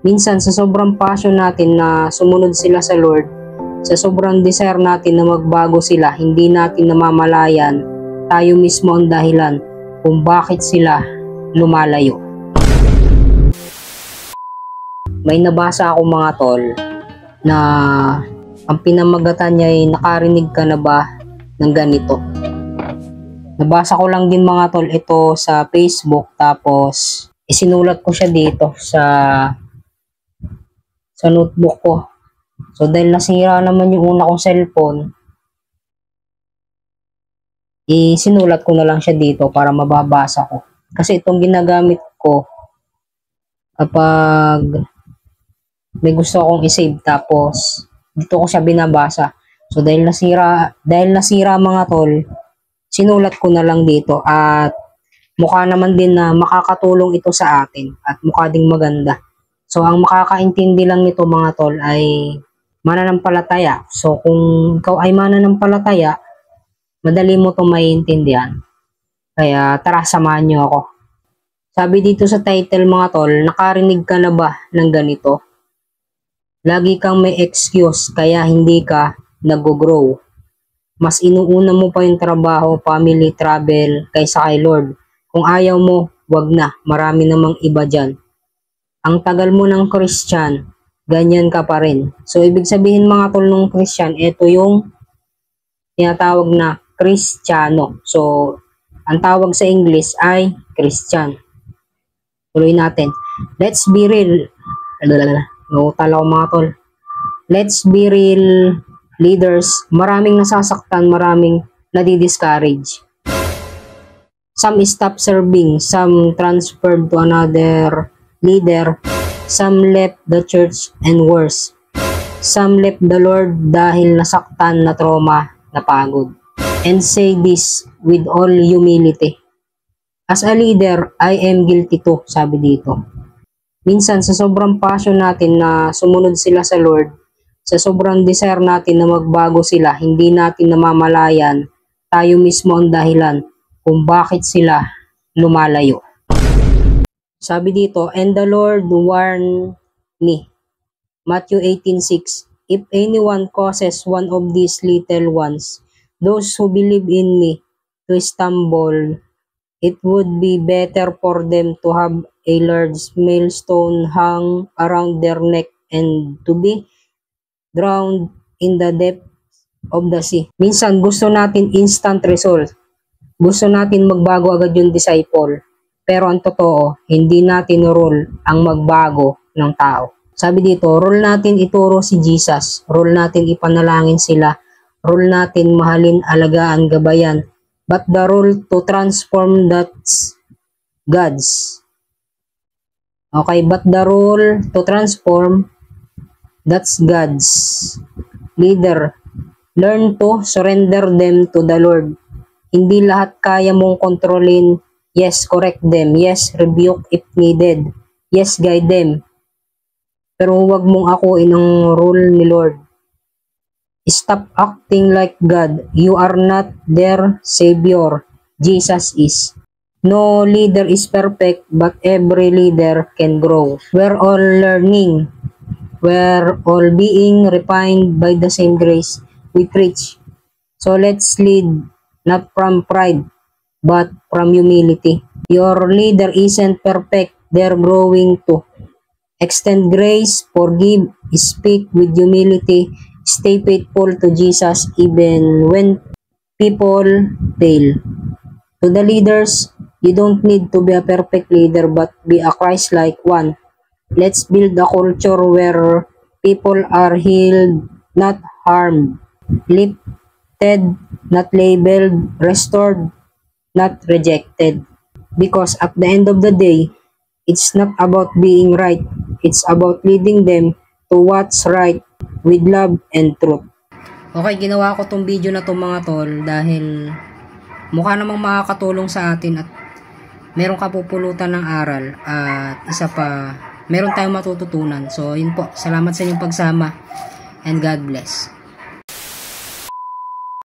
Minsan sa sobrang passion natin na sumunod sila sa Lord, sa sobrang desire natin na magbago sila, hindi natin namamalayan, tayo mismo ang dahilan kung bakit sila lumalayo. May nabasa ako mga tol na ang pinamagatan niya ay nakarinig ka na ba ng ganito. Nabasa ko lang din mga tol ito sa Facebook, tapos isinulat ko siya dito sa notebook ko. So dahil nasira naman yung una kong cellphone, isinulat ko na lang siya dito para mababasa ko. Kasi itong ginagamit ko kapag may gusto akong i-save, tapos dito ko siya binabasa. So dahil nasira mga tol, sinulat ko na lang dito, at mukha naman din na makakatulong ito sa atin at mukha ding maganda. So ang makakaintindi lang nito mga tol ay mananampalataya. So kung ikaw ay mananampalataya, madali mo itong maiintindihan. Kaya tara, samahan nyo ako. Sabi dito sa title mga tol, nakarinig ka na ba ng ganito? Lagi kang may excuse kaya hindi ka nag-grow. Mas inuuna mo pa yung trabaho, family, travel kaysa kay Lord. Kung ayaw mo, wag na. Marami namang iba dyan. Ang tagal mo ng Christian, ganyan ka pa rin. So, ibig sabihin mga tol ng Christian, ito yung tinatawag na Kristiyano. So, ang tawag sa English ay Christian. Tuloy natin. Let's be real. Nautal ako mga tol. Let's be real leaders. Maraming nasasaktan, maraming nadi-discourage. Some stop serving, some transferred to another leader, some left the church, and worse, some left the Lord dahil nasaktan, na trauma, napagod. And say this with all humility. As a leader, I am guilty too, sabi dito. Minsan sa sobrang passion natin na sumunod sila sa Lord, sa sobrang desire natin na magbago sila, hindi natin namamalayan, tayo mismo ang dahilan kung bakit sila lumalayo. Sabi dito, and the Lord warned me. Matthew 18:6. If anyone causes one of these little ones, those who believe in me, to stumble, it would be better for them to have a large millstone hung around their neck and to be drowned in the depth of the sea. Minsan gusto natin instant result. Gusto natin magbago agad yung disciple. Pero ang totoo, hindi natin rule ang magbago ng tao. Sabi dito, rule natin ituro si Jesus. Rule natin ipanalangin sila. Rule natin mahalin, alagaan, gabayan. But the rule to transform, that's God's. Okay, but the rule to transform, that's God's. Leader, learn to surrender them to the Lord. Hindi lahat kaya mong kontrolin. Yes, correct them. Yes, rebuke if needed. Yes, guide them. Pero huwag mong akuin ang rule ni Lord. Stop acting like God. You are not their Savior. Jesus is. No leader is perfect, but every leader can grow. We're all learning. We're all being refined by the same grace we preach. So let's lead, not from pride, but from humility. Your leader isn't perfect, they're growing too. Extend grace, forgive, speak with humility, stay faithful to Jesus even when people fail. To the leaders, you don't need to be a perfect leader but be a Christ-like one. Let's build a culture where people are healed, not harmed, lifted, not labeled, restored, not rejected. Because at the end of the day, it's not about being right. It's about leading them to what's right with love and truth. Okay, ginawa ko tong video na to mga tol dahil mukha namang makakatulong sa atin at meron kapupulutan ng aral at isa pa, meron tayong matututunan. So, yun po. Salamat sa inyong pagsama and God bless.